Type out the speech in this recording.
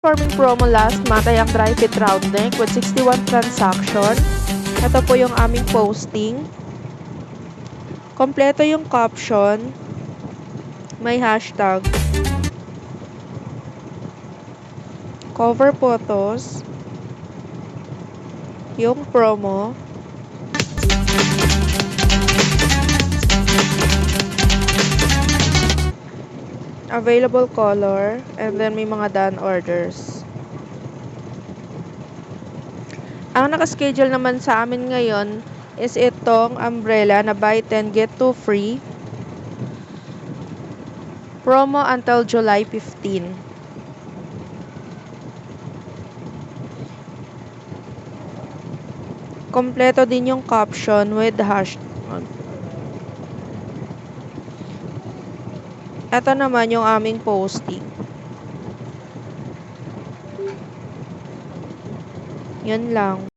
Forming promo last month ay ang dry fit round neck with 61 transaction. Ito po yung aming posting. Kompleto yung caption. May hashtag. Cover photos. Yung promo. Available color. And then may mga done orders. Ang nakaschedule naman sa amin ngayon is itong umbrella na buy 10 get 2 free. Promo until July 15. Kompleto din yung caption with hashtag. Ito naman yung aming posting. Yun lang.